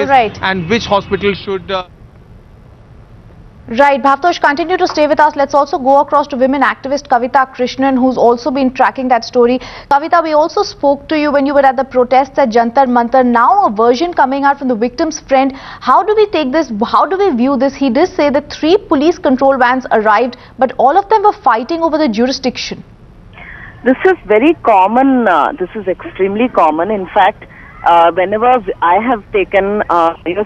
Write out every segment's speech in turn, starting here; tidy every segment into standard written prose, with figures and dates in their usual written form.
All right. and which hospital should Right, Bhavtosh, continue to stay with us. Let's also go across to women activist Kavita Krishnan, who's also been tracking that story. Kavita, we also spoke to you when you were at the protests at Jantar Mantar. Now a version coming out from the victim's friend. How do we take this? How do we view this? He did say that 3 police control vans arrived, but all of them were fighting over the jurisdiction. This is very common. This is extremely common. In fact, whenever I have taken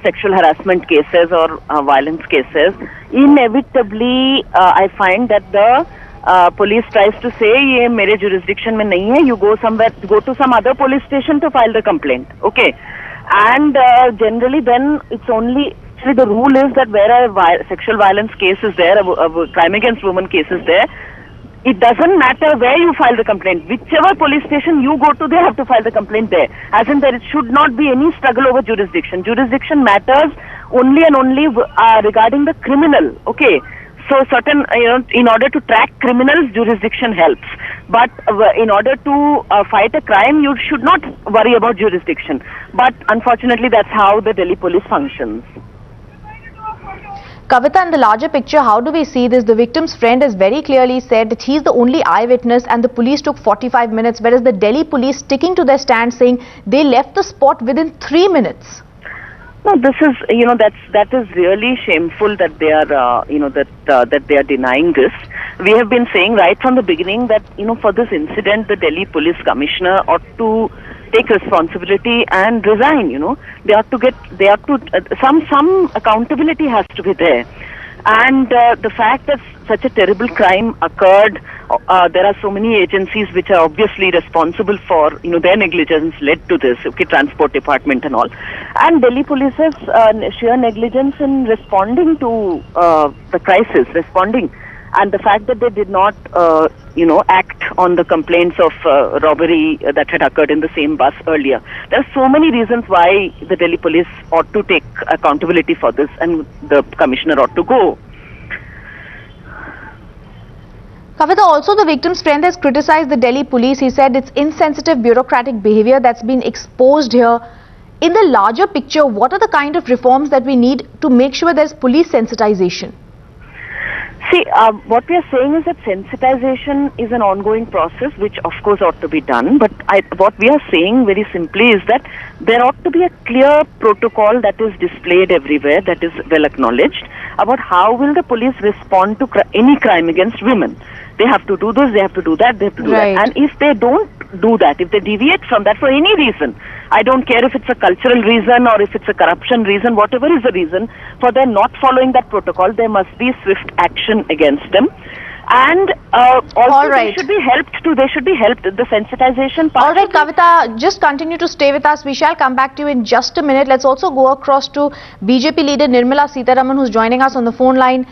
sexual harassment cases or violence cases, inevitably I find that the police tries to say, "Ye mere jurisdiction mein nahi hai. You go somewhere, go to some other police station to file the complaint." Okay, and generally then it's only actually the rule is that where a sexual violence case is there, a crime against women case is there. It doesn't matter where you file the complaint. Whichever police station you go to, they have to file the complaint there. As in there should not be any struggle over jurisdiction. Jurisdiction matters only and only regarding the criminal. Okay. So certain, in order to track criminals, jurisdiction helps. But in order to fight a crime, you should not worry about jurisdiction. But unfortunately, that's how the Delhi police functions. Kavita, in the larger picture, how do we see this? The victim's friend has very clearly said that he's the only eyewitness and the police took 45 minutes, whereas the Delhi police sticking to their stand saying they left the spot within 3 minutes. No, this is, that is really shameful that they are, that they are denying this. We have been saying right from the beginning that, for this incident, the Delhi police commissioner ought to take responsibility and resign. They have to some accountability has to be there. And the fact that such a terrible crime occurred, there are so many agencies which are obviously responsible for, their negligence led to this, okay, transport department and all. And Delhi police's sheer negligence in responding to the crisis, and the fact that they did not, act on the complaints of robbery that had occurred in the same bus earlier. There are so many reasons why the Delhi police ought to take accountability for this, and the commissioner ought to go. Kavita, also the victim's friend has criticized the Delhi police. He said it's insensitive bureaucratic behavior that's been exposed here. In the larger picture, what are the kind of reforms that we need to make sure there's police sensitization? See, what we are saying is that sensitization is an ongoing process, which of course ought to be done. But what we are saying very simply is that there ought to be a clear protocol that is displayed everywhere, that is well acknowledged, about how will the police respond to any crime against women. They have to do this, they have to do that, they have to do that. And if they don't do that, if they deviate from that for any reason, I don't care if it's a cultural reason or if it's a corruption reason, whatever is the reason, for their not following that protocol, there must be swift action against them. And also they should be helped too. They should be helped. The sensitization part. All right, Kavita, just continue to stay with us. We shall come back to you in just a minute. Let's also go across to BJP leader Nirmala Sitharaman, who's joining us on the phone line.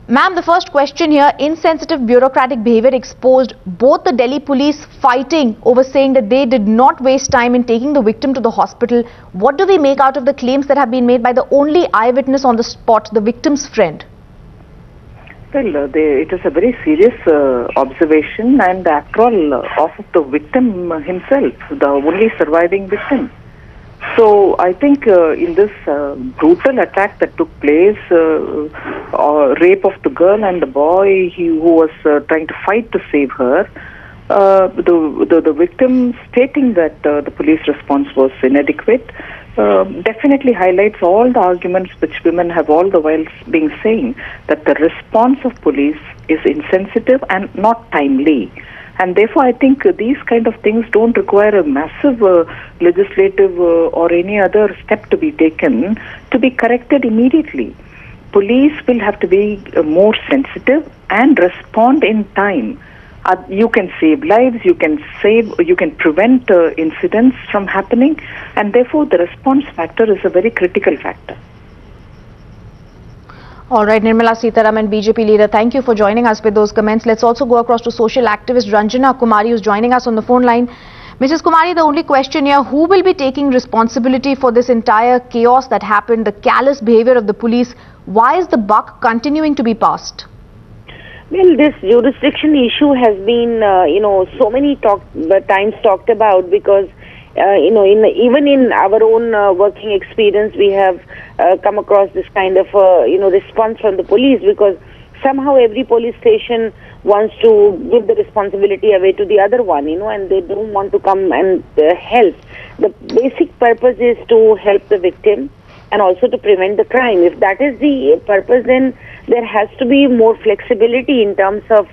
Ma'am, the first question here, insensitive bureaucratic behavior exposed, both the Delhi police fighting over saying that they did not waste time in taking the victim to the hospital. What do we make out of the claims that have been made by the only eyewitness on the spot, the victim's friend? Well, it is a very serious observation, and after all, of the victim himself, the only surviving victim. So I think in this brutal attack that took place, rape of the girl and the boy who was trying to fight to save her, the victim stating that the police response was inadequate definitely highlights all the arguments which women have all the while been saying, that the response of police is insensitive and not timely. And therefore, I think these kind of things don't require a massive legislative or any other step to be taken to be corrected immediately. Police will have to be more sensitive and respond in time. You can save lives, you can prevent incidents from happening, and therefore the response factor is a very critical factor. All right, Nirmala Sitharaman, BJP leader, thank you for joining us with those comments. Let's also go across to social activist Ranjana Kumari, who's joining us on the phone line. Mrs. Kumari, the only question here, who will be taking responsibility for this entire chaos that happened, the callous behavior of the police? Why is the buck continuing to be passed? Well, this jurisdiction issue has been, so many times talked about, because even in our own working experience, we have come across this kind of response from the police, because somehow every police station wants to give the responsibility away to the other one, and they don't want to come and help. The basic purpose is to help the victim and also to prevent the crime. If that is the purpose, then there has to be more flexibility in terms of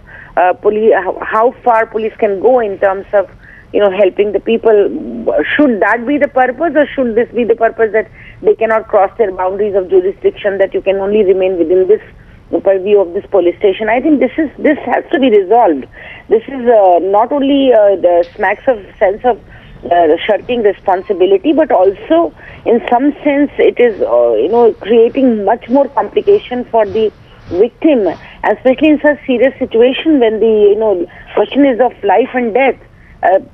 police, how far police can go in terms of helping the people. Should that be the purpose, or should this be the purpose that they cannot cross their boundaries of jurisdiction, that you can only remain within this purview of this police station? I think this has to be resolved. This is not only the smacks of sense of shirking responsibility, but also in some sense it is creating much more complication for the victim, especially in such serious situation when the question is of life and death.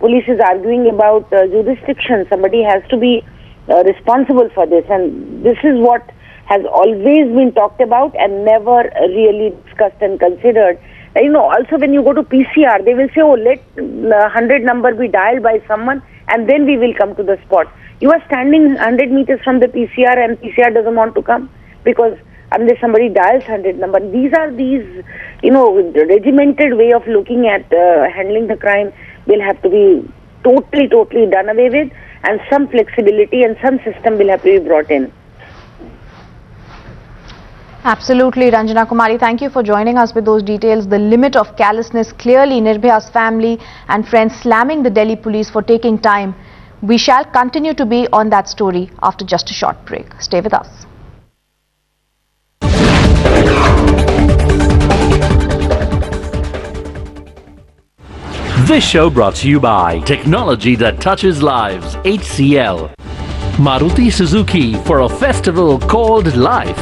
Police is arguing about jurisdiction. Somebody has to be responsible for this, and this is what has always been talked about and never really discussed and considered. Also when you go to PCR, they will say, oh, let the 100 number be dialed by someone and then we will come to the spot. You are standing 100 meters from the PCR and PCR doesn't want to come because unless somebody dials 100 number. These regimented way of looking at handling the crime will have to be totally done away with, and some flexibility and some system will have to be brought in. Absolutely, Ranjana Kumari. Thank you for joining us with those details. The limit of callousness, clearly Nirbhaya's family and friends slamming the Delhi police for taking time. We shall continue to be on that story after just a short break. Stay with us. This show brought to you by technology that touches lives, HCL. Maruti Suzuki for a festival called life.